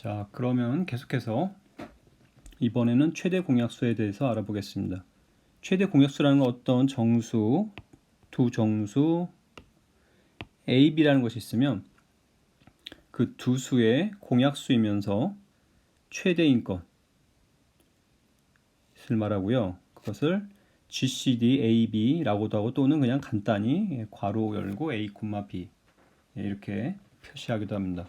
자, 그러면 계속해서 이번에는 최대 공약수에 대해서 알아보겠습니다. 최대 공약수라는 건 어떤 정수, 두 정수 A, B라는 것이 있으면 그 두 수의 공약수이면서 최대인 것을 말하고요. 그것을 GCD AB라고도 하고 또는 그냥 간단히 괄호 열고 A, B 이렇게 표시하기도 합니다.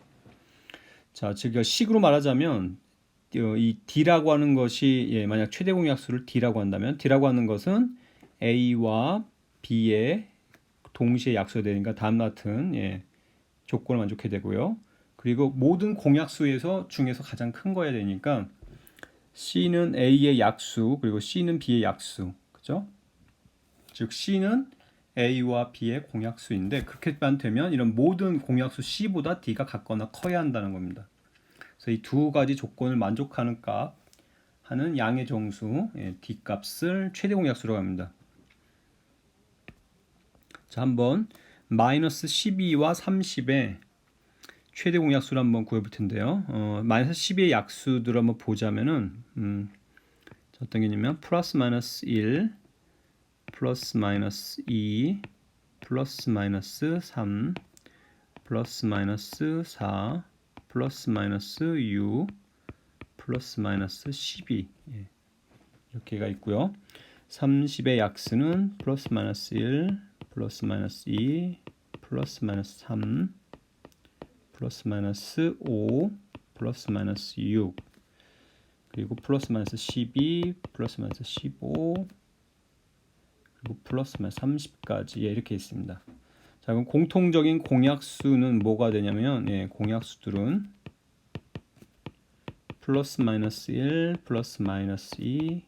자, 즉 식으로 말하자면 이 D라고 하는 것이 만약 최대 공약수를 D라고 한다면 D라고 하는 것은 A와 B의 동시에 약수가 되니까 다음과 같은 조건을 만족해야 되고요. 그리고 모든 공약수에서 중에서 가장 큰 거야 되니까 C는 A의 약수 그리고 C는 B의 약수, 그죠? 즉 C는 A와 B의 공약수인데 그렇게만 되면 이런 모든 공약수 C보다 D가 같거나 커야 한다는 겁니다. 그래서 이 두 가지 조건을 만족하는 값 하는 양의 정수 D 값을 최대 공약수라고 합니다. 자, 한번 마이너스 12와 30의 최대 공약수를 한번 구해볼 텐데요. 마이너스 12의 약수들을 한번 보자면은 어떤 게 있냐면 플러스 마이너스 1, 플러스 마이너스 2, 플러스 마이너스 3, 플러스 마이너스 4, 플러스 마이너스 6, 플러스 마이너스 12 이렇게가 있고요. 30의 약수는 플러스 마이너스 1, 플러스 마이너스 2, 플러스 마이너스 3, 플러스 마이너스 5, 플러스 마이너스 6 그리고 플러스 마이너스 12, 플러스 마이너스 15 그리고 플러스 마이너스 30까지 이렇게 있습니다. 자, 그럼 공통적인 공약수는 뭐가 되냐면 공약수들은 플러스 마이너스 1, 플러스 마이너스 2,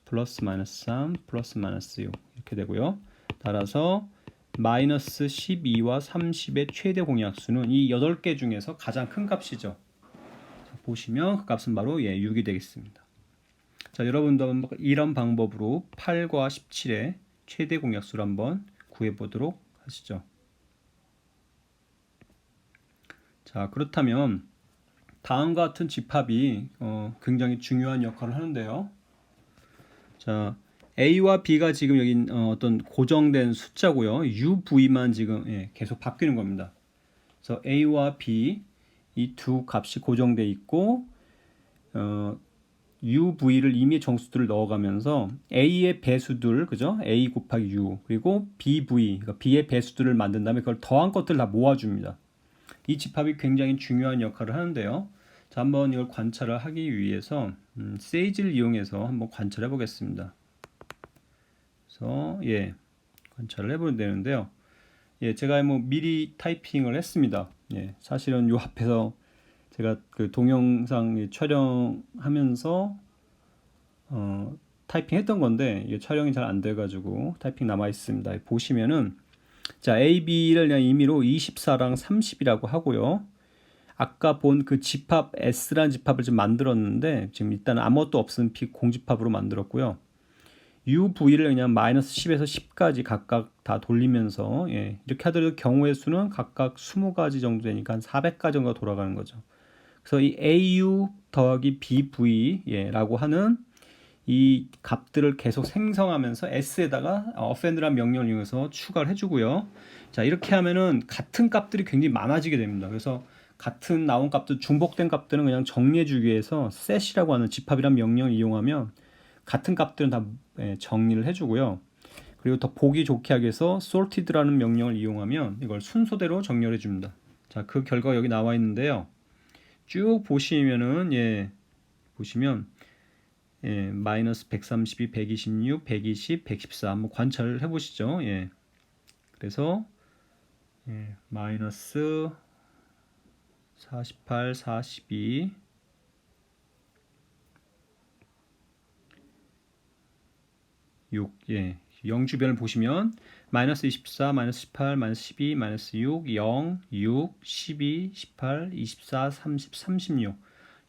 플러스 마이너스 3, 플러스 마이너스 6 이렇게 되고요. 따라서 마이너스 12와 30의 최대 공약수는 이 8개 중에서 가장 큰 값이죠. 자, 보시면 그 값은 바로 6이 되겠습니다. 자, 여러분도 이런 방법으로 8과 17의 최대 공약수를 한번 구해보도록 하시죠. 자, 그렇다면 다음과 같은 집합이 굉장히 중요한 역할을 하는데요. 자, A와 B가 지금 여기 어떤 고정된 숫자고요. UV만 지금 계속 바뀌는 겁니다. 그래서 A와 B 이 두 값이 고정돼 있고 UV를 이미 정수들을 넣어가면서 A의 배수들, 그죠? A 곱하기 U 그리고 BV, 그러니까 B의 배수들을 만든 다음에 그걸 더한 것들을 다 모아줍니다. 이 집합이 굉장히 중요한 역할을 하는데요. 자, 한번 이걸 관찰을 하기 위해서 세이지를 이용해서 한번 관찰해 보겠습니다. 그래서 관찰을 해보면 되는데요. 제가 미리 타이핑을 했습니다. 사실은 요 앞에서 제가 그 동영상 촬영하면서 타이핑했던 건데 이게 촬영이 잘 안 돼가지고 타이핑 남아 있습니다. 보시면은 자, A, B를 그냥 임의로 24랑 30이라고 하고요. 아까 본 그 집합 S라는 집합을 좀 만들었는데 지금 일단 아무것도 없은 공집합으로 만들었고요. UV를 그냥 마이너스 10에서 10까지 각각 다 돌리면서 이렇게 하더라도 경우의 수는 각각 20가지 정도 되니까 한 400가지 정도가 돌아가는 거죠. 그래서 이 AU 더하기 BV라고 하는 이 값들을 계속 생성하면서 S에다가 append라는 명령을 이용해서 추가를 해주고요. 자, 이렇게 하면은 같은 값들이 굉장히 많아지게 됩니다. 그래서 같은 나온 값들, 중복된 값들은 그냥 정리해주기 위해서 set이라고 하는 집합이라는 명령을 이용하면 같은 값들은 다 정리를 해주고요. 그리고 더 보기 좋게 하기 위해서 sorted라는 명령을 이용하면 이걸 순서대로 정렬해 줍니다. 자, 그 결과가 여기 나와 있는데요. 쭉 보시면은 보시면 마이너스 132, 126, 120, 114 한번 관찰을 해보시죠. 그래서 마이너스 48, 42, 6, 0 주변을 보시면 마이너스 24, 마이너스 18, 마이너스 12, 마이너스 6, 0, 6, 12, 18, 24, 30, 36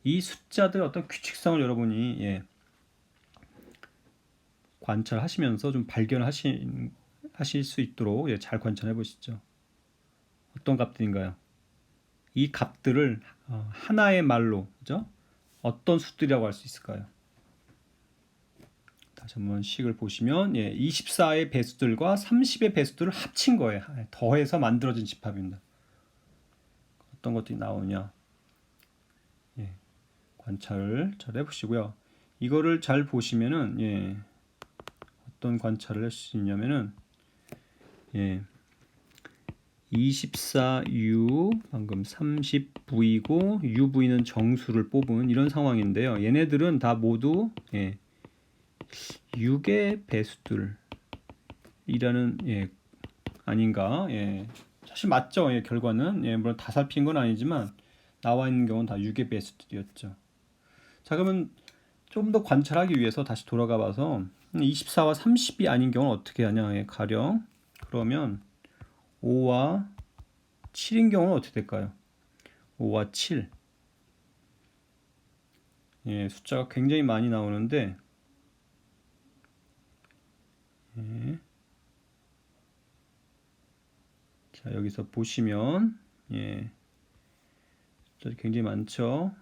이 숫자들 어떤 규칙성을 여러분이 관찰하시면서 좀 발견하실 수 있도록 잘 관찰해 보시죠. 어떤 값들인가요? 이 값들을 하나의 말로, 그죠? 어떤 수들이라고 할 수 있을까요? 다시 한번 식을 보시면 24의 배수들과 30의 배수들을 합친 거예요. 더해서 만들어진 집합입니다. 어떤 것들이 나오냐? 관찰을 잘 해보시고요. 이거를 잘 보시면은 어떤 관찰을 할 수 있냐면은 24U 방금 30V고 UV는 정수를 뽑은 이런 상황인데요. 얘네들은 다 모두 6의 배수들이라는 아닌가? 사실 맞죠. 결과는 물론 다 살핀 건 아니지만 나와 있는 경우는 다 6의 배수들이었죠. 자, 그러면 좀 더 관찰하기 위해서 다시 돌아가 봐서 24와 30이 아닌 경우는 어떻게 하냐? 가령 그러면 5와 7인 경우는 어떻게 될까요? 5와 7. 숫자가 굉장히 많이 나오는데 자, 여기서 보시면 숫자가 굉장히 많죠.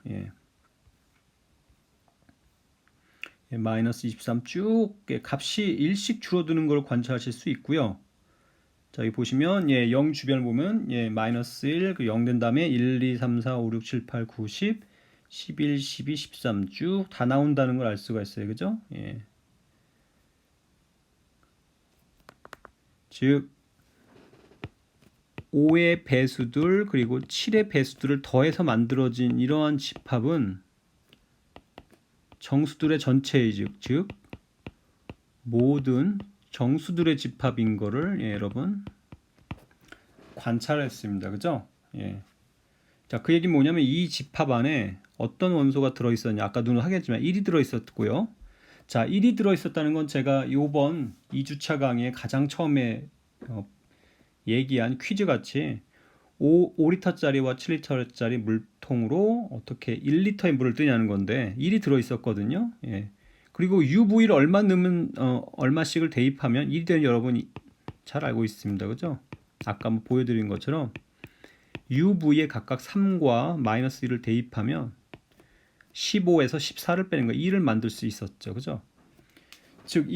마이너스 23 쭉 값이 일씩 줄어드는 걸 관찰하실 수 있고요. 자, 여기 보시면 0 주변을 보면 마이너스 1, 0 된 다음에 1, 2, 3, 4, 5, 6, 7, 8, 9, 10, 11, 12, 13 쭉 다 나온다는 걸 알 수가 있어요. 그죠? 즉 5의 배수들 그리고 7의 배수들을 더해서 만들어진 이러한 집합은 정수들의 전체의 즉 모든 정수들의 집합인 거를 여러분 관찰했습니다. 그죠? 자, 그 얘기는 뭐냐면 이 집합 안에 어떤 원소가 들어있었냐. 아까 눈을 하겠지만 1이 들어있었고요. 자, 1이 들어있었다는 건 제가 요번 2주차 강의에 가장 처음에 얘기한 퀴즈 같이 5리터짜리와 7리터짜리 물통으로 어떻게 1리터의 물을 뜨냐는 건데 1이 들어있었거든요. 그리고 UV를 얼마 넣으면 얼마씩을 대입하면 1이 되는 여러분이 잘 알고 있습니다. 그죠? 아까 한번 보여드린 것처럼 UV에 각각 3과 마이너스 1을 대입하면 15에서 14를 빼는 거 2를 만들 수 있었죠. 그죠? 즉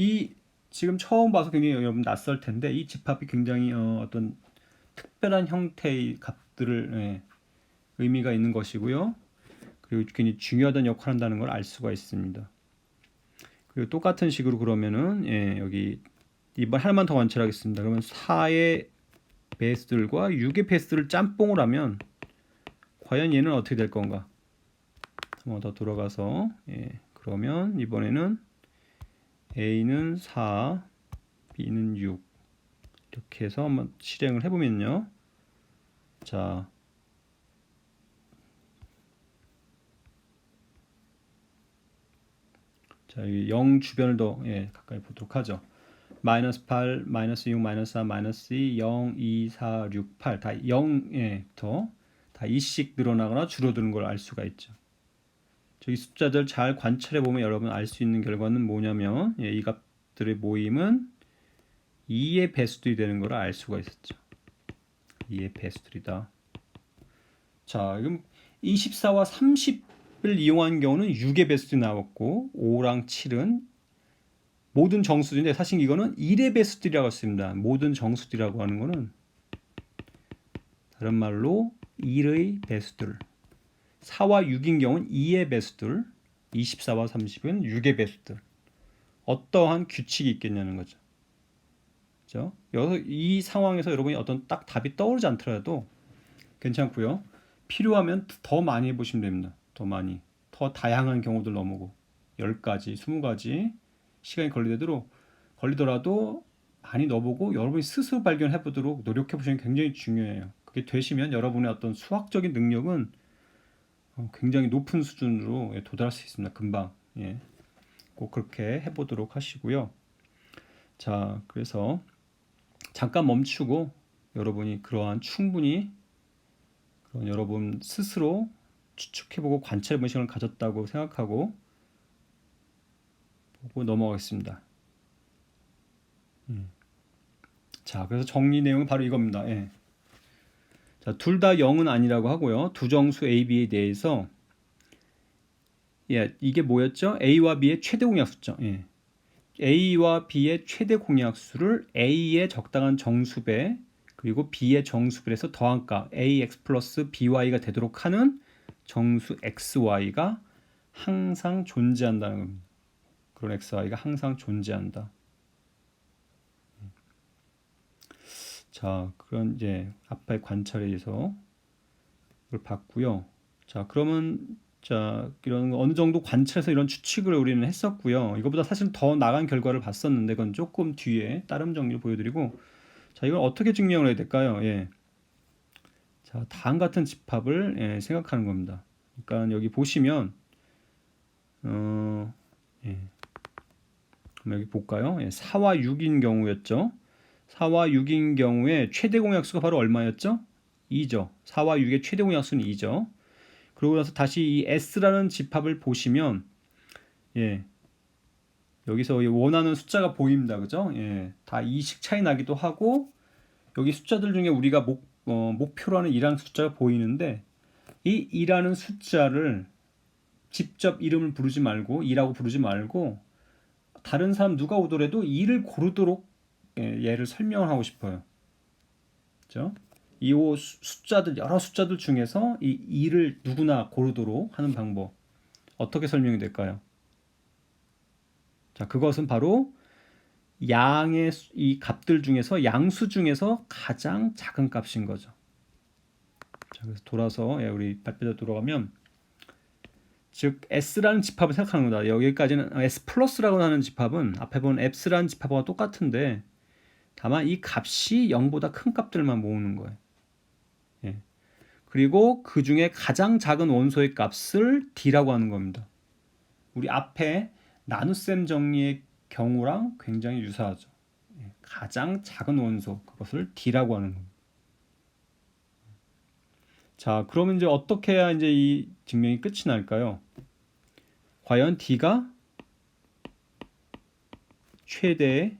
지금 처음 봐서 굉장히 여러분 낯설 텐데 이 집합이 굉장히 어떤 특별한 형태의 값들을 의미가 있는 것이고요. 그리고 굉장히 중요하다는 역할을 한다는 걸 알 수가 있습니다. 그리고 똑같은 식으로 그러면은 여기 이번 하나만 더 관찰하겠습니다. 그러면 4의 베이스들과 6의 베이스를 짬뽕을 하면 과연 얘는 어떻게 될 건가? 한번 더 돌아가서 그러면 이번에는 A는 4, B는 6 이렇게 해서 한번 실행을 해보면요. 자, 여기 0 주변을 더 가까이 보도록 하죠. 마이너스 8, 마이너스 6, 마이너스 4, 마이너스 2, 0, 2, 4, 6, 8 다 0부터 다 2씩 늘어나거나 줄어드는 걸 알 수가 있죠. 이 숫자들 잘 관찰해 보면 여러분 알 수 있는 결과는 뭐냐면 이 값들의 모임은 2의 배수들이 되는 걸 알 수가 있었죠. 2의 배수들이다. 자, 그럼 24와 30을 이용한 경우는 6의 배수들이 나왔고 5랑 7은 모든 정수들인데 사실 이거는 1의 배수들이라고 했습니다. 모든 정수들이라고 하는 거는 다른 말로 1의 배수들. 4와 6인 경우는 2의 배수들, 24와 30은 6의 배수들. 어떠한 규칙이 있겠냐는 거죠. 그렇죠? 여기서 이 상황에서 여러분이 어떤 딱 답이 떠오르지 않더라도 괜찮고요. 필요하면 더 많이 해보시면 됩니다. 더 많이. 더 다양한 경우들 넣어보고 10가지, 20가지 시간이 걸리더라도 많이 넣어보고 여러분이 스스로 발견해보도록 노력해보시는 게 굉장히 중요해요. 그게 되시면 여러분의 어떤 수학적인 능력은 굉장히 높은 수준으로 도달할 수 있습니다. 금방. 꼭 그렇게 해보도록 하시고요. 자, 그래서 잠깐 멈추고 여러분이 그러한 충분히 그런 여러분 스스로 추측해보고 관찰해보는 시간을 가졌다고 생각하고 보고 넘어가겠습니다. 자, 그래서 정리 내용은 바로 이겁니다. 자, 둘 다 0은 아니라고 하고요. 두 정수 A, B에 대해서 예, 이게 뭐였죠? A와 B의 최대 공약수죠. 예. A와 B의 최대 공약수를 A의 적당한 정수배 그리고 B의 정수배에서 더한 값 AX 플러스 BY가 되도록 하는 정수 XY가 항상 존재한다는 겁니다. 그런 XY가 항상 존재한다. 자, 그런 이제 앞의 관찰에 의해서 그걸 봤고요. 자, 그러면 자, 이런 어느 정도 관찰해서 이런 추측을 우리는 했었고요. 이거보다 사실 더 나간 결과를 봤었는데 그건 조금 뒤에 따름 정리를 보여드리고 자, 이걸 어떻게 증명을 해야 될까요? 예. 자, 다음 같은 집합을 예, 생각하는 겁니다. 그러니까 여기 보시면 예. 그럼 여기 볼까요? 예, 4와 6인 경우였죠. 4와 6인 경우에 최대 공약수가 바로 얼마였죠? 2죠. 4와 6의 최대 공약수는 2죠. 그러고 나서 다시 이 S라는 집합을 보시면 예. 여기서 원하는 숫자가 보입니다. 그죠? 예. 다 2씩 차이 나기도 하고 여기 숫자들 중에 우리가 목표로 하는 2라는 숫자가 보이는데 이 2라는 숫자를 직접 이름을 부르지 말고 2라고 부르지 말고 다른 사람 누가 오더라도 2를 고르도록 얘를 설명을 하고 싶어요. 그죠? 이 숫자들 여러 숫자들 중에서 이 2를 누구나 고르도록 하는 방법 어떻게 설명이 될까요? 자, 그것은 바로 양의 이 값들 중에서 양수 중에서 가장 작은 값인 거죠. 자, 그래서 돌아서 우리 발표자 돌아가면 즉 S라는 집합을 생각하는 거다. 여기까지는 S 플러스라고 하는 집합은 앞에 본 F라는 집합과 똑같은데 다만 이 값이 0보다 큰 값들만 모으는 거예요. 예. 그리고 그 중에 가장 작은 원소의 값을 D라고 하는 겁니다. 우리 앞에 나눗셈 정리의 경우랑 굉장히 유사하죠. 예. 가장 작은 원소 그것을 D라고 하는 겁니다. 자, 그러면 이제 어떻게 해야 이제 이 증명이 끝이 날까요? 과연 D가 최대의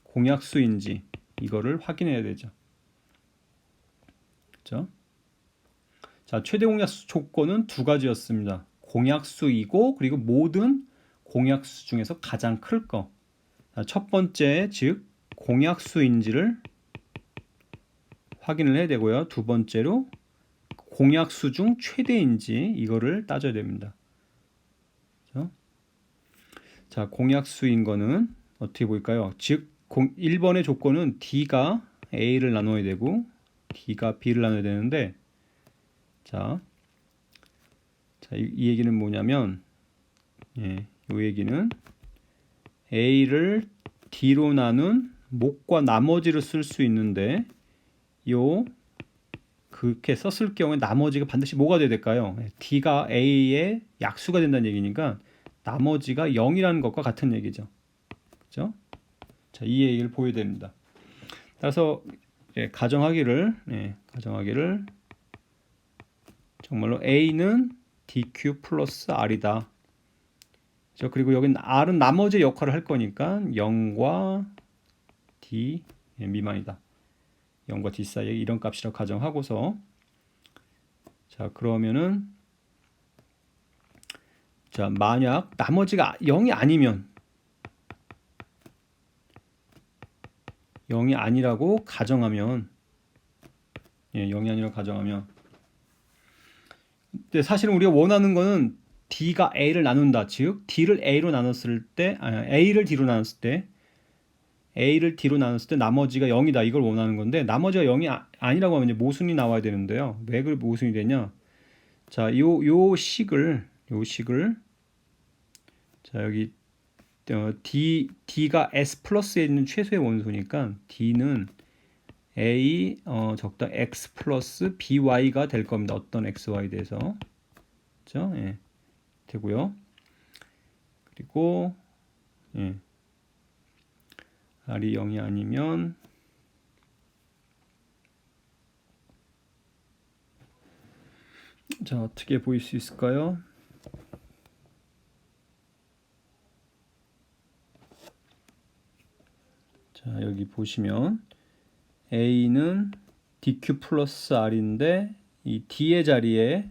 공약수인지 이거를 확인해야 되죠. 그렇죠? 자, 최대 공약수 조건은 두 가지였습니다. 공약수이고 그리고 모든 공약수 중에서 가장 클 거. 자, 첫 번째 즉 공약수인지를 확인을 해야 되고요. 두 번째로 공약수 중 최대인지 이거를 따져야 됩니다. 그렇죠? 자, 공약수인 거는 어떻게 볼까요? 즉 1번의 조건은 D가 A를 나눠야 되고 D가 B를 나눠야 되는데 자, 이 얘기는 뭐냐면 이 얘기는 A를 D로 나눈 목과 나머지를 쓸 수 있는데 그렇게 썼을 경우에 나머지가 반드시 뭐가 돼야 될까요? D가 A의 약수가 된다는 얘기니까 나머지가 0이라는 것과 같은 얘기죠. 그렇죠? 자, 이 얘기를 보여야 됩니다. 따라서 가정하기를 정말로 A는 DQ 플러스 R이다. 그리고 여기는 R은 나머지 역할을 할 거니까 0과 D 미만이다. 0과 D 사이에 이런 값이라고 가정하고서 자, 그러면은 자, 만약 나머지가 0이 아니면 0이 아니라고 가정하면 0이 아니라고 가정하면 근데 사실은 우리가 원하는 거는 D가 A를 나눈다. 즉 D를 A로 나눴을 때 A를 D로 나눴을 때 A를 D로 나눴을 때 나머지가 0이다. 이걸 원하는 건데 나머지가 0이 아니라고 하면 이제 모순이 나와야 되는데요. 왜 그 모순이 되냐? 자, 요 식을 자, 여기 D가 S 플러스에 있는 최소의 원소니까 D는 A 적당 X 플러스 BY가 될 겁니다. 어떤 XY에 대해서. 그렇죠? 예. 되고요. 그리고 R이 0이 아니면 자, 어떻게 보일 수 있을까요? 자, 여기 보시면 A는 dq 플러스 r인데 이 d의 자리에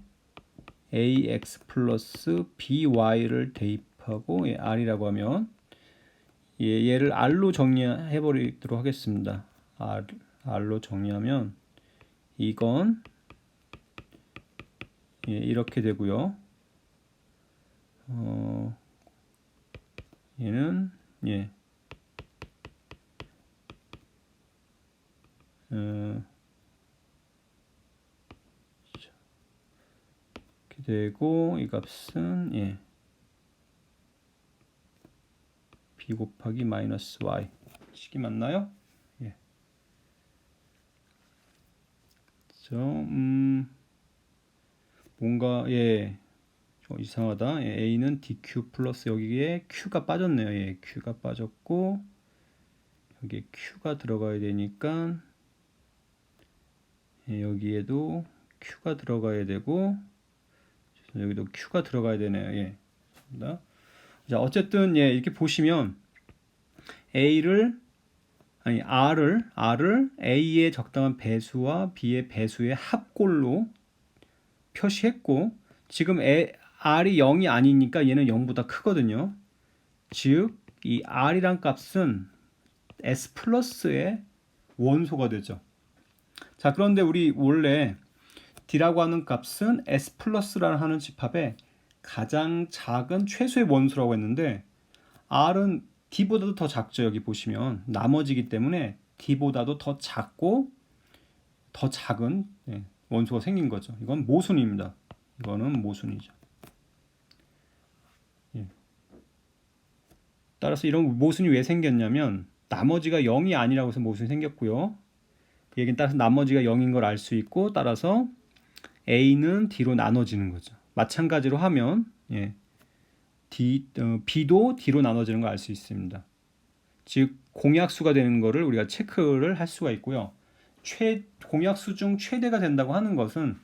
ax 플러스 by를 대입하고 r이라고 하면 얘를 r로 정리해 버리도록 하겠습니다. r로 정리하면 이건 이렇게 되고요. 얘는 이렇게 되고 이 값은 b 곱하기 마이너스 y 식이 맞나요? 뭔가 좀 이상하다. a는 dq 플러스 여기에 q가 빠졌네요. q가 빠졌고 여기에 q가 들어가야 되니까 여기에도 q가 들어가야 되고 여기도 q가 들어가야 되네요. 자, 어쨌든 이렇게 보시면 r을 a의 적당한 배수와 b의 배수의 합골로 표시했고 지금 r이 0이 아니니까 얘는 0보다 크거든요. 즉 이 r이란 값은 s 플러스의 원소가 되죠. 자, 그런데 우리 원래 d라고 하는 값은 s 플러스라는 하는 집합의 가장 작은 최소의 원소라고 했는데 r은 d보다도 더 작죠. 여기 보시면 나머지기 때문에 d보다도 더 작고 더 작은 원소가 생긴 거죠. 이건 모순입니다. 이거는 모순이죠. 따라서 이런 모순이 왜 생겼냐면 나머지가 0이 아니라고 해서 모순이 생겼고요. 그 얘기는 따라서 나머지가 0인 걸 알 수 있고 따라서 a는 d로 나눠지는 거죠. 마찬가지로 하면 b도 d로 나눠지는 걸 알 수 있습니다. 즉 공약수가 되는 거를 우리가 체크를 할 수가 있고요. 공약수 중 최대가 된다고 하는 것은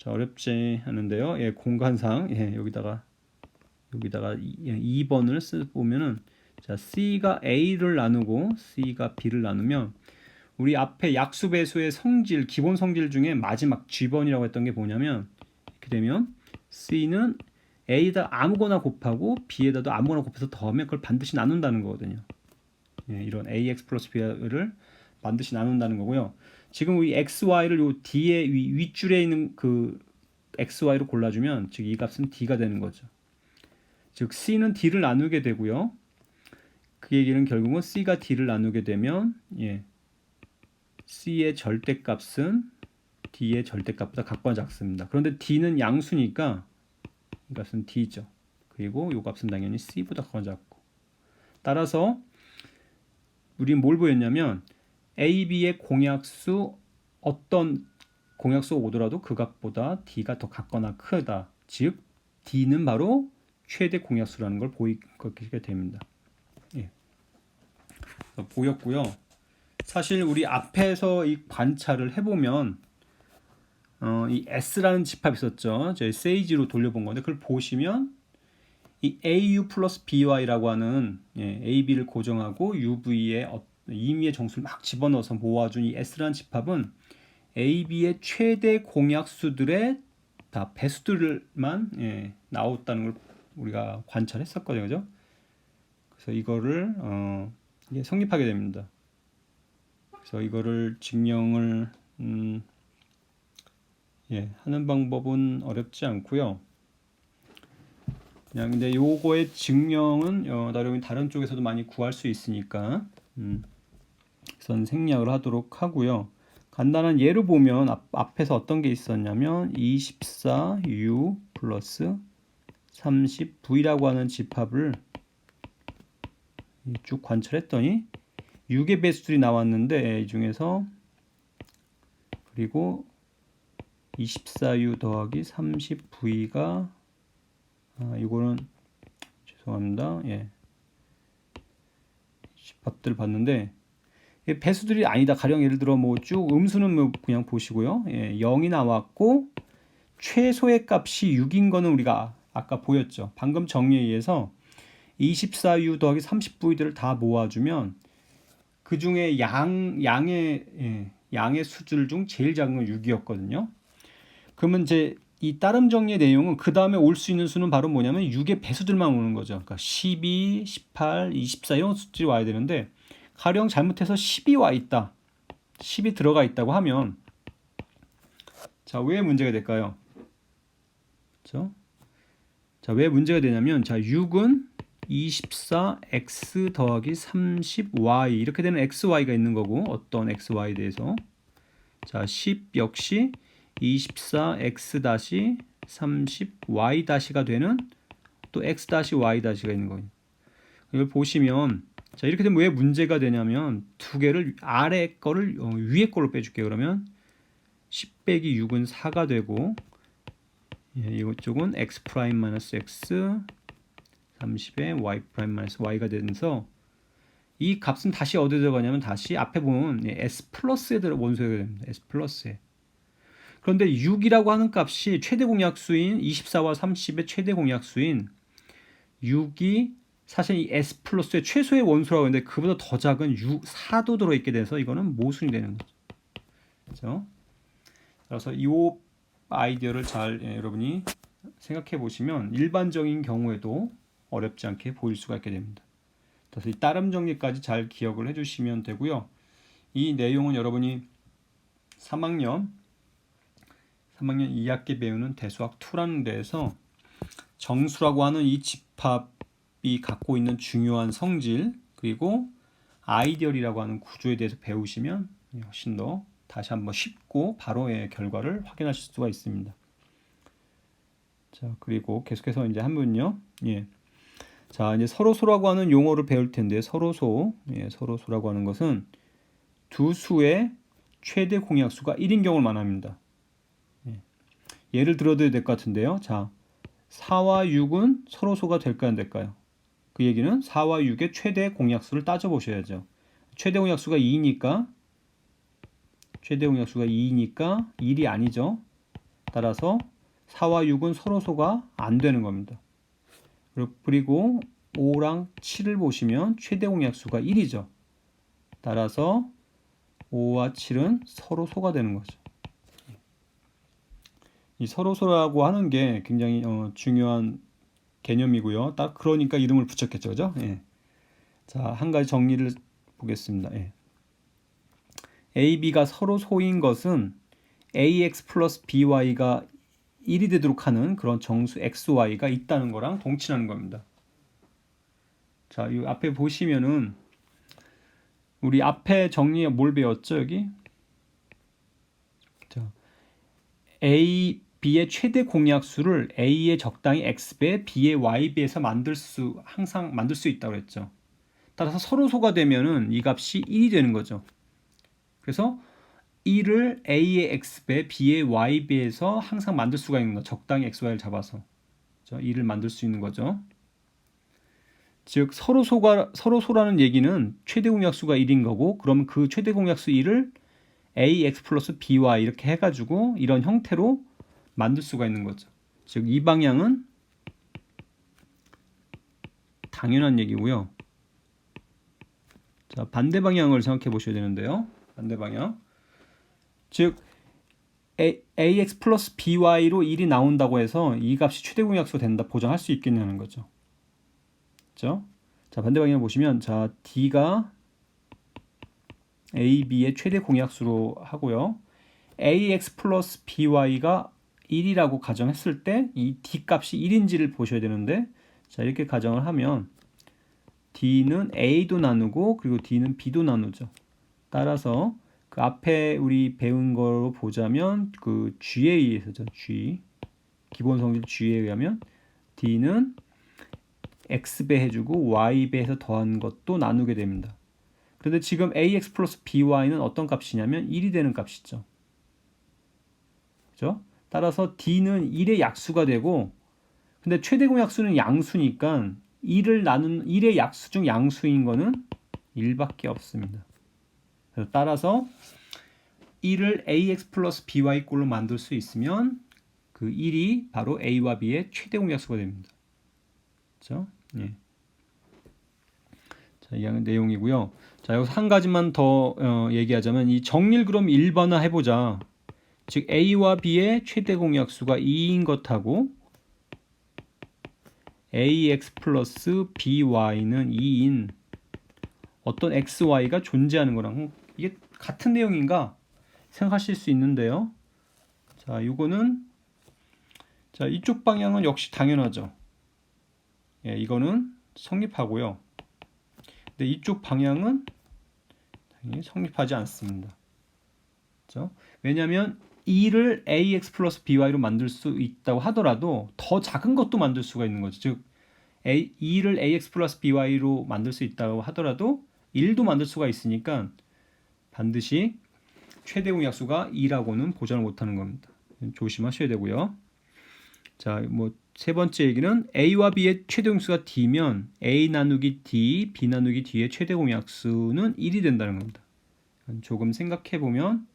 어렵지 않은데요. 공간상 여기다가 2번을 써보면은 자, C가 A를 나누고 C가 B를 나누면 우리 앞에 약수 배수의 성질, 기본 성질 중에 마지막 G번이라고 했던 게 뭐냐면 이렇게 되면 C는 A에다 아무거나 곱하고 B에다도 아무거나 곱해서 더하면 그걸 반드시 나눈다는 거거든요. 이런 AX 플러스 B를 반드시 나눈다는 거고요. 지금 우리 XY를 요 D의 윗줄에 있는 그 XY로 골라주면 즉 이 값은 D가 되는 거죠. 즉 C는 D를 나누게 되고요. 그 얘기는 결국은 C가 D를 나누게 되면 C의 절대값은 D의 절대값보다 각과 작습니다. 그런데 D는 양수니까 이 값은 D죠. 그리고 이 값은 당연히 C보다 각과 작고 따라서 우리는 뭘 보였냐면 A, B의 공약수 어떤 공약수가 오더라도 그 값보다 D가 더 같거나 크다. 즉 D는 바로 최대 공약수라는 걸 보이게 됩니다. 보였고요. 사실 우리 앞에서 이 관찰을 해보면 이 S라는 집합이 있었죠. 저희 세이지로 돌려본 건데 그걸 보시면 이 AU 플러스 BY라고 하는 AB를 고정하고 UV의 임의의 정수를 막 집어넣어서 모아준 이 S라는 집합은 AB의 최대 공약수들의 다 배수들만 나왔다는 걸 우리가 관찰했었거든요. 그죠? 그래서 이거를 성립하게 됩니다. 그래서 이거를 증명을 하는 방법은 어렵지 않고요. 그냥 근데 요거의 증명은 나름의 다른 쪽에서도 많이 구할 수 있으니까 우선 생략을 하도록 하고요. 간단한 예로 보면 앞에서 어떤 게 있었냐면 24u 플러스 30v라고 하는 집합을 쭉 관찰했더니 6의 배수들이 나왔는데 이 중에서 그리고 24u 더하기 30v가 이거는 죄송합니다. 집합들 봤는데 배수들이 아니다. 가령 예를 들어 뭐 쭉 음수는 뭐 그냥 보시고요. 0이 나왔고 최소의 값이 6인 거는 우리가 아까 보였죠. 방금 정리에 의해서 24u 더하기 30v들을 다 모아주면 그 중에 양의 양의 수들 중 제일 작은 건 6이었거든요. 그러면 이제 이 따름 정리의 내용은 그 다음에 올 수 있는 수는 바로 뭐냐면 6의 배수들만 오는 거죠. 그러니까 12, 18, 24 이런 수들이 와야 되는데 가령 잘못해서 10이 와 있다. 10이 들어가 있다고 하면 자, 왜 문제가 될까요? 그렇죠? 자, 왜 문제가 되냐면 자, 6은 24x 더하기 30y 이렇게 되는 xy가 있는 거고 어떤 xy에 대해서 자, 10 역시 24x 다시 30y 다시가 되는 또 x 다시 y 다시가 있는 거예요. 이걸 보시면 자, 이렇게 되면 왜 문제가 되냐면 두 개를 아래 거를 위에 걸로 빼줄게요. 그러면 10 빼기 6은 4가 되고 이쪽은 x 프라임 마이너스 x 30에 y 프라임 마이너스 y가 되면서 이 값은 다시 어디에 들어가냐면 다시 앞에 보면 s 플러스에 원소가 됩니다. s 플러스에. 그런데 6이라고 하는 값이 최대 공약수인 24와 30의 최대 공약수인 6이 사실 이 s 플러스의 최소의 원소라고 하는데 그보다 더 작은 4도 들어있게 돼서 이거는 모순이 되는 거죠. 그렇죠? 그래서 이 아이디어를 잘 여러분이 생각해 보시면 일반적인 경우에도 어렵지 않게 보일 수가 있게 됩니다. 그래서 이 따름 정리까지 잘 기억을 해주시면 되고요. 이 내용은 여러분이 3학년 2학기 배우는 대수학 2라는 데에서 정수라고 하는 이 집합이 갖고 있는 중요한 성질 그리고 아이디얼이라고 하는 구조에 대해서 배우시면 훨씬 더 다시 한번 쉽고 바로의 결과를 확인하실 수가 있습니다. 자, 그리고 계속해서 이제 한번요. 자, 이제 서로소라고 하는 용어를 배울 텐데 서로소라고 하는 것은 두 수의 최대 공약수가 1인 경우를 말합니다. 예를 들어도 될 것 같은데요. 자, 4와 6은 서로소가 될까요, 안 될까요? 그 얘기는 4와 6의 최대 공약수를 따져 보셔야죠. 최대 공약수가 2니까 1이 아니죠. 따라서 4와 6은 서로소가 안 되는 겁니다. 그리고 5랑 7을 보시면 최대 공약수가 1이죠. 따라서 5와 7은 서로소가 되는 거죠. 이 서로소라고 하는 게 굉장히 중요한 개념이고요. 딱 그러니까 이름을 붙였겠죠. 그죠? 자, 한 가지 정리를 보겠습니다. A, B가 서로소인 것은 AX 플러스 BY가 1이 되도록 하는 그런 정수 XY가 있다는 거랑 동치하는 겁니다. 자, 이 앞에 보시면은 우리 앞에 정리에 뭘 배웠죠, 여기? 자, A, B의 최대 공약수를 A의 적당히 X배, B의 Y배에서 항상 만들 수 있다고 했죠. 따라서 서로소가 되면은 이 값이 1이 되는 거죠. 그래서 1을 A의 X배, B의 Y배에서 항상 만들 수가 있는 거. 적당히 X, Y를 잡아서 1을 만들 수 있는 거죠. 즉 서로소라는 얘기는 최대 공약수가 1인 거고 그럼 그 최대 공약수 1을 AX 플러스 BY 이렇게 해가지고 이런 형태로 만들 수가 있는 거죠. 즉 이 방향은 당연한 얘기고요. 자, 반대 방향을 생각해 보셔야 되는데요. 반대 방향. 즉 AX 플러스 BY로 1이 나온다고 해서 이 값이 최대 공약수 된다 보장할 수 있겠냐는 거죠. 그렇죠? 자, 반대 방향 보시면 자, D가 A, B의 최대 공약수로 하고요. AX 플러스 BY가 1이라고 가정했을 때 이 D 값이 1인지를 보셔야 되는데 자, 이렇게 가정을 하면 D는 A도 나누고 그리고 D는 B도 나누죠. 따라서 그 앞에 우리 배운 거로 보자면 그 G에 의해서죠. G 기본 성질 G에 의하면 D는 X배 해주고 Y배 해서 더한 것도 나누게 됩니다. 그런데 지금 AX 플러스 BY는 어떤 값이냐면 1이 되는 값이죠. 그죠? 따라서 D는 1의 약수가 되고 근데 최대 공약수는 양수니까 1의 약수 중 양수인 거는 1밖에 없습니다. 그래서 따라서 1을 AX 플러스 BY 꼴로 만들 수 있으면 그 1이 바로 A와 B의 최대 공약수가 됩니다. 그렇죠? 자, 이 내용이고요. 자, 여기서 한 가지만 더 얘기하자면 이 정리를 그럼 일반화 해보자. 즉 A와 B의 최대 공약수가 2인 것하고 AX 플러스 BY는 2인 어떤 XY가 존재하는 거랑 이게 같은 내용인가 생각하실 수 있는데요. 자, 이거는 자, 이쪽 방향은 역시 당연하죠. 예, 이거는 성립하고요. 근데 이쪽 방향은 당연히 성립하지 않습니다. 그렇죠? 왜냐하면 2를 ax 플러스 by로 만들 수 있다고 하더라도 더 작은 것도 만들 수가 있는 거죠. 즉 2를 ax 플러스 by로 만들 수 있다고 하더라도 1도 만들 수가 있으니까 반드시 최대 공약수가 2라고는 보장을 못하는 겁니다. 조심하셔야 되고요. 자, 뭐 세 번째 얘기는 A와 B의 최대 공약수가 D면 A 나누기 D, B 나누기 D의 최대 공약수는 1이 된다는 겁니다. 조금 생각해 보면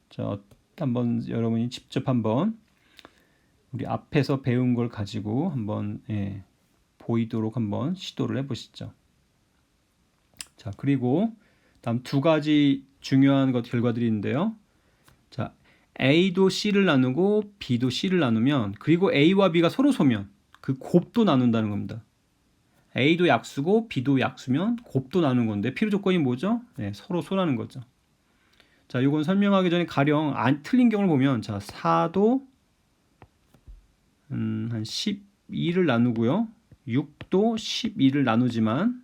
자, 한번 여러분이 직접 한번 우리 앞에서 배운 걸 가지고 한번 보이도록 한번 시도를 해보시죠. 자, 그리고 다음 두 가지 중요한 결과들이 있는데요. 자, A도 C를 나누고 B도 C를 나누면 그리고 A와 B가 서로 소면 그 곱도 나눈다는 겁니다. A도 약수고 B도 약수면 곱도 나누는 건데 필요 조건이 뭐죠? 네, 서로 소라는 거죠. 자, 이건 설명하기 전에 가령 안 틀린 경우를 보면 자, 4도 한 12를 나누고요. 6도 12를 나누지만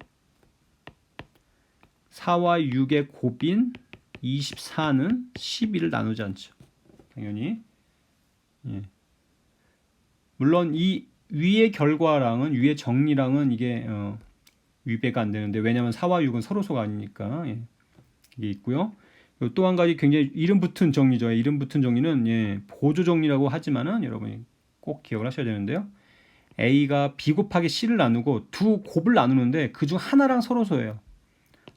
4와 6의 곱인 24는 12를 나누지 않죠. 당연히. 예. 물론 이 위의 결과랑은 위의 정리랑은 이게 위배가 안 되는데 왜냐하면 4와 6은 서로소가 아니니까 이게 있고요. 또 한 가지 굉장히 이름 붙은 정리죠. 이름 붙은 정리는 보조 정리라고 하지만은 여러분이 꼭 기억을 하셔야 되는데요. A가 B 곱하기 C를 나누고 두 곱을 나누는데 그중 하나랑 서로소예요.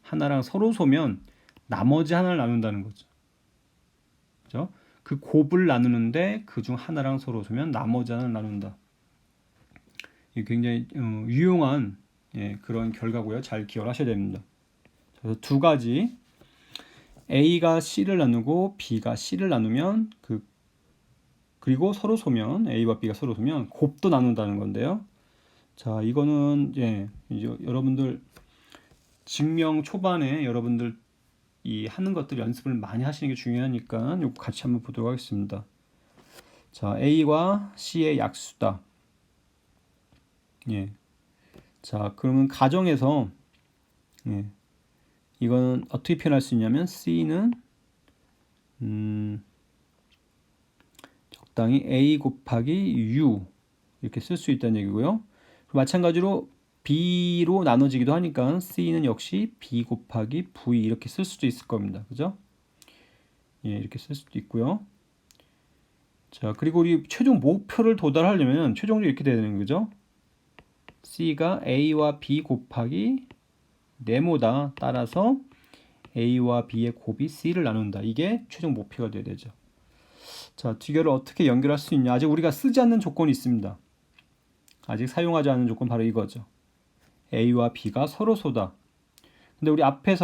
하나랑 서로소면 나머지 하나를 나눈다는 거죠. 그죠? 그 곱을 나누는데 그중 하나랑 서로소면 나머지 하나를 나눈다. 이게 굉장히 유용한 그런 결과고요. 잘 기억을 하셔야 됩니다. 그래서 두 가지 A가 C를 나누고 B가 C를 나누면 그리고 서로 소면 A와 B가 서로 소면 곱도 나눈다는 건데요. 자, 이거는 이제 여러분들 증명 초반에 여러분들 이 하는 것들 연습을 많이 하시는 게 중요하니까 이거 같이 한번 보도록 하겠습니다. 자, A와 C의 약수다. 예. 자, 그러면 가정에서 이거는 어떻게 표현할 수 있냐면 C는 적당히 A 곱하기 U 이렇게 쓸 수 있다는 얘기고요. 마찬가지로 B로 나눠지기도 하니까 C는 역시 B 곱하기 V 이렇게 쓸 수도 있을 겁니다. 그죠? 예, 이렇게 쓸 수도 있고요. 자, 그리고 우리 최종 목표를 도달하려면 최종적으로 이렇게 되는 거죠. C가 A와 B 곱하기 네모다. 따라서 A와 B의 곱이 C를 나눈다. 이게 최종 목표가 돼야 되죠. 자, 뒤결을 어떻게 연결할 수 있냐? 아직 우리가 쓰지 않는 조건이 있습니다. 아직 사용하지 않는 조건 바로 이거죠. A와 B가 서로소다. 근데 우리 앞에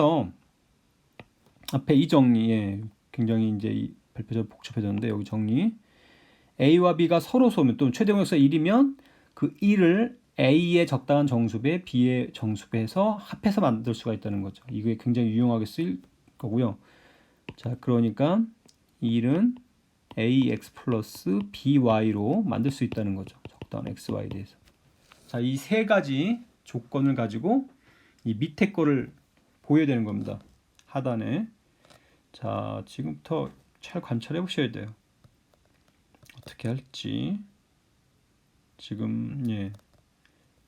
이 정리 굉장히 이제 발표적으로 복잡해졌는데 여기 정리. A와 B가 서로소면 또 최대 공약수가 1이면 그 1을 A의 적당한 정수배, B의 정수배에서 합해서 만들 수가 있다는 거죠. 이게 굉장히 유용하게 쓰일 거고요. 자, 그러니까 1은 AX 플러스 BY로 만들 수 있다는 거죠. 적당한 XY에 대해서. 자, 이 세 가지 조건을 가지고 이 밑에 거를 보여야 되는 겁니다. 하단에. 자, 지금부터 잘 관찰해 보셔야 돼요. 어떻게 할지. 지금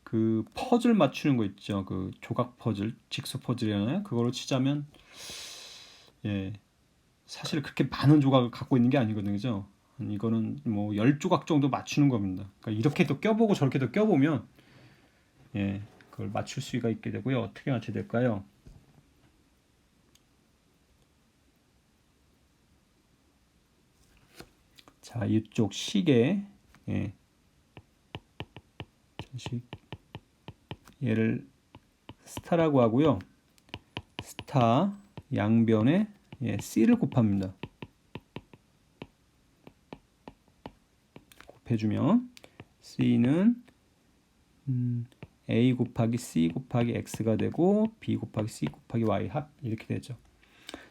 그 퍼즐 맞추는 거 있죠. 그 조각 퍼즐, 직소 퍼즐이잖아요. 그거를 치자면 사실 그렇게 많은 조각을 갖고 있는 게 아니거든요. 그죠? 이거는 뭐 10조각 정도 맞추는 겁니다. 그러니까 이렇게도 껴보고 저렇게도 껴보면 그걸 맞출 수가 있게 되고요. 어떻게 맞춰야 될까요? 자, 이쪽 시계 얘를 스타라고 하고요. 스타 양변에 C를 곱합니다. 곱해주면 C는 A 곱하기 C 곱하기 X가 되고 B 곱하기 C 곱하기 Y 합 이렇게 되죠.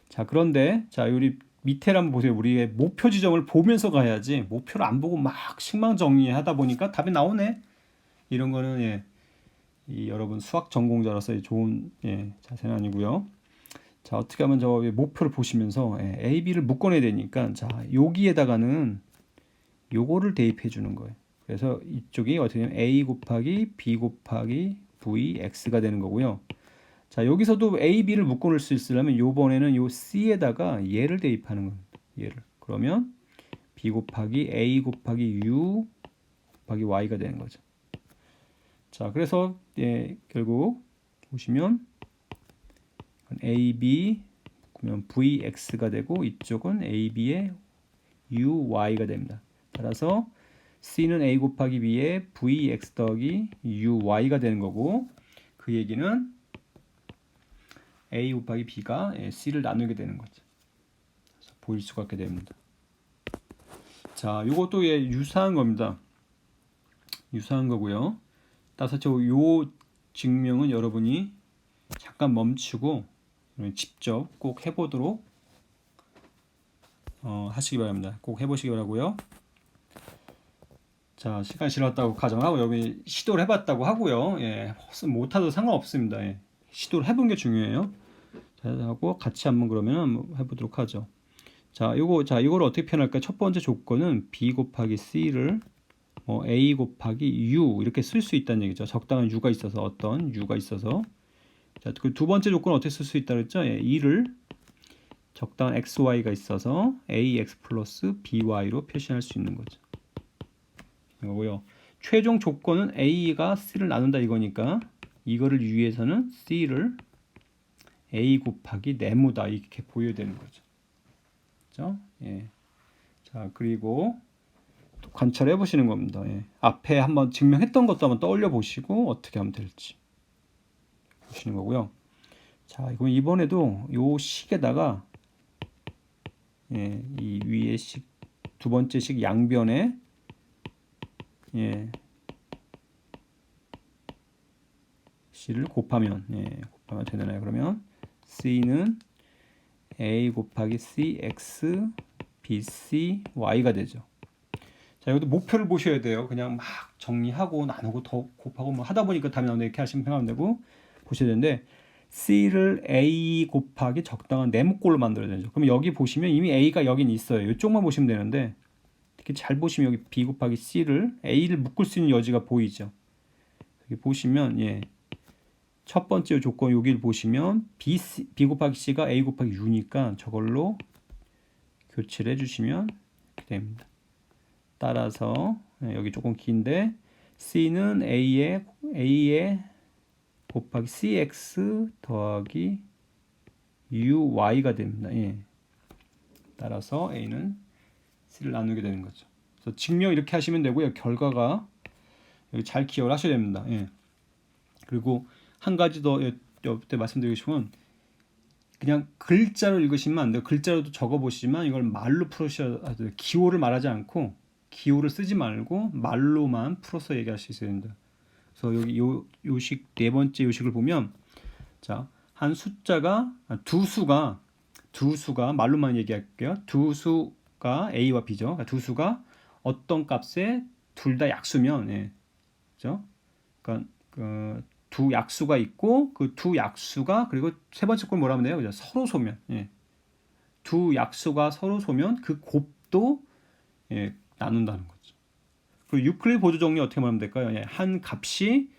자, 그런데 자, 우리 밑에 한번 보세요. 우리의 목표 지점을 보면서 가야지 목표를 안 보고 막 식망 정리하다 보니까 답이 나오네. 이런 거는 이 여러분 수학 전공자로서 좋은 자세는 아니고요. 자, 어떻게 하면 저 목표를 보시면서 A, B를 묶어내야 되니까 자, 여기에다가는 요거를 대입해 주는 거예요. 그래서 이쪽이 어떻게 되냐면 A 곱하기 B 곱하기 V X가 되는 거고요. 자, 여기서도 A, B를 묶어놓을 수 있으려면 요번에는 요 C에다가 얘를 대입하는 겁니다. 얘를. 그러면 B 곱하기 A 곱하기 U 곱하기 Y가 되는 거죠. 자, 그래서 결국 보시면 AB 그러면 VX가 되고 이쪽은 AB의 UY가 됩니다. 따라서 C는 A 곱하기 B의 VX 더하기 UY가 되는 거고 그 얘기는 A 곱하기 B가 C를 나누게 되는 거죠. 그래서 보일 수가 있게 됩니다. 자, 요것도 유사한 겁니다. 유사한 거고요. 따라서 요 증명은 여러분이 잠깐 멈추고 직접 꼭 해보도록 하시기 바랍니다. 꼭 해보시기 바라고요. 자, 시간 지났다고 가정하고 여기 시도를 해봤다고 하고요. 못하도 상관없습니다. 시도를 해본 게 중요해요. 자, 하고 같이 한번 그러면 해보도록 하죠. 자, 이걸 어떻게 표현할까? 첫 번째 조건은 B 곱하기 C를 A 곱하기 U 이렇게 쓸 수 있다는 얘기죠. 적당한 U가 있어서 어떤 U가 있어서. 자, 그 두 번째 조건은 어떻게 쓸 수 있다 그랬죠? 2를 적당한 XY가 있어서 AX 플러스 BY로 표시할 수 있는 거죠. 이거고요. 최종 조건은 A가 C를 나눈다 이거니까 이거를 위해서는 C를 A 곱하기 네모다 이렇게 보여야 되는 거죠. 그렇죠? 자, 그리고 또 관찰해 보시는 겁니다. 앞에 한번 증명했던 것도 한번 떠올려 보시고 어떻게 하면 될지 보시는 거고요. 자, 이거 이번에도 요 식에다가 이 위에 식 두 번째 식 양변에 C를 곱하면 되나요? 그러면 C는 A 곱하기 C X B C Y가 되죠. 자, 이것도 목표를 보셔야 돼요. 그냥 막 정리하고 나누고 더 곱하고 뭐 하다 보니까 답이 나오는데 이렇게 하시면 생각하면 되고 보셔야 되는데 C를 A 곱하기 적당한 네모꼴로 만들어야 되죠. 그럼 여기 보시면 이미 A가 여긴 있어요. 이쪽만 보시면 되는데 특히 잘 보시면 여기 B 곱하기 C를 A를 묶을 수 있는 여지가 보이죠. 여기 보시면 첫 번째 조건 여기를 보시면 B 곱하기 C가 A 곱하기 U니까 저걸로 교체를 해주시면 이렇게 됩니다. 따라서 여기 조금 긴데 C는 A에 곱하기 CX 더하기 UY가 됩니다. 따라서 A는 C를 나누게 되는 거죠. 그래서 증명 이렇게 하시면 되고요. 결과가 여기 잘 기억을 하셔야 됩니다. 그리고 한 가지 더 옆에 말씀드리고 싶으면 그냥 글자로 읽으시면 안 돼요. 글자로도 적어보시지만 이걸 말로 풀으셔야 돼요. 기호를 말하지 않고 기호를 쓰지 말고 말로만 풀어서 얘기할 수 있어야 됩니다. 그래서 여기 요식 네 번째 요식을 보면 자, 한 숫자가 두 수가 말로만 얘기할게요. 두 수가 A와 B죠. 그러니까 두 수가 어떤 값에 둘 다 약수면 그렇죠? 그러니까 두 약수가 있고 그 두 약수가 그리고 세 번째 건 뭐라면 돼요? 그죠? 서로 소면. 두 약수가 서로 소면 그 곱도 나눈다는 거죠. 그리고 유클리드 보조 정리 어떻게 말하면 될까요? 한 값이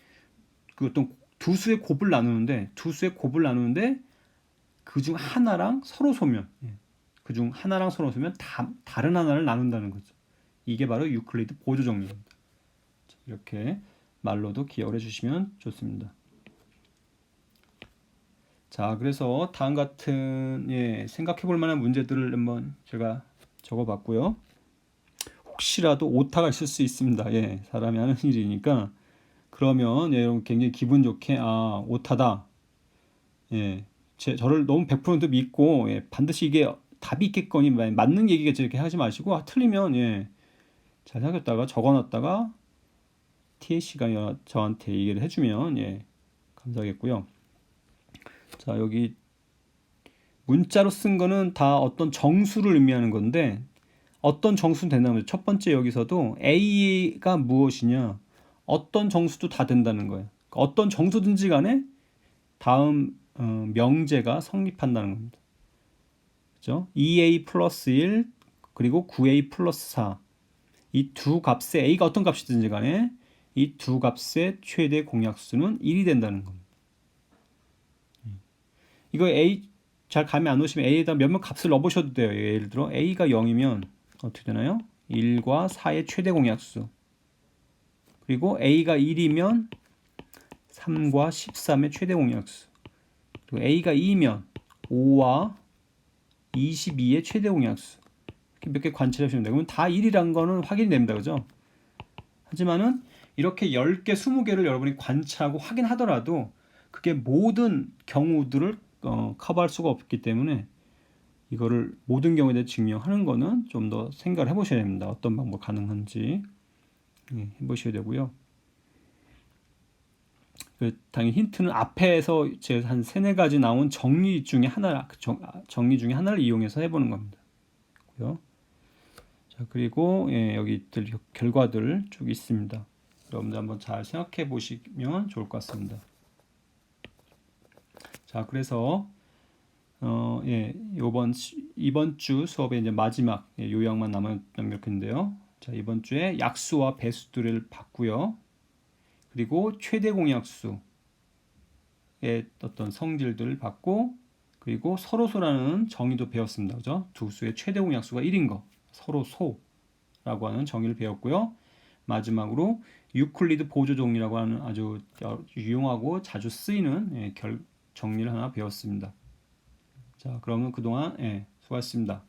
그 어떤 두 수의 곱을 나누는데 그 중 하나랑 서로 소면 그 중 하나랑 서로 소면 다른 하나를 나눈다는 거죠. 이게 바로 유클리드 보조 정리입니다. 이렇게 말로도 기억을 해주시면 좋습니다. 자, 그래서 다음 같은 생각해볼 만한 문제들을 한번 제가 적어봤고요. 혹시라도 오타가 있을 수 있습니다. 사람이 하는 일이니까. 그러면 여러분 굉장히 기분 좋게 오타다 예, 저를 너무 100% 믿고 예, 반드시 이게 답이 있겠거니 맞는 얘기겠지 이렇게 하지 마시고 틀리면 예, 잘 생각했다가 적어놨다가 TAC가 저한테 얘기를 해주면 예, 감사하겠고요. 자, 여기 문자로 쓴 거는 다 어떤 정수를 의미하는 건데 어떤 정수는 된다면 첫 번째 여기서도 A가 무엇이냐 어떤 정수도 다 된다는 거예요. 그러니까 어떤 정수든지 간에 다음 명제가 성립한다는 겁니다. 그죠? 2A 플러스 1 그리고 9A 플러스 4 이 두 값의 A가 어떤 값이든지 간에 이 두 값의 최대 공약수는 1이 된다는 겁니다. 이거 A 잘 감이 안 오시면 A에다 몇몇 값을 넣어보셔도 돼요. 예를 들어 A가 0이면 어떻게 되나요? 1과 4의 최대 공약수 그리고 A가 1이면 3과 13의 최대 공약수 그리고 A가 2면 5와 22의 최대 공약수 이렇게 몇 개 관찰하시면 돼요. 그러면 다 1이란 거는 확인이 됩니다. 그죠? 하지만은 이렇게 10개, 20개를 여러분이 관찰하고 확인하더라도 그게 모든 경우들을 커버할 수가 없기 때문에 이거를 모든 경우에 대해 증명하는 거는 좀 더 생각을 해보셔야 됩니다. 어떤 방법 가능한지 해보셔야 되고요. 당연히 힌트는 앞에서 제가 한 3-4가지 나온 정리 중에 정리 중에 하나를 이용해서 해보는 겁니다. 자, 그리고 여기 결과들 쭉 있습니다. 여러분들 한번 잘 생각해 보시면 좋을 것 같습니다. 자, 그래서 이번 주 수업의 이제 마지막 요약만 남겼는데요. 자, 이번 주에 약수와 배수들을 봤고요. 그리고 최대 공약수의 어떤 성질들을 봤고, 그리고 서로소라는 정의도 배웠습니다. 그죠? 두 수의 최대 공약수가 1인 거, 서로소라고 하는 정의를 배웠고요. 마지막으로 유클리드 보조 정리라고 하는 아주 유용하고 자주 쓰이는 정리를 하나 배웠습니다. 자, 그러면 그동안 수고하셨습니다.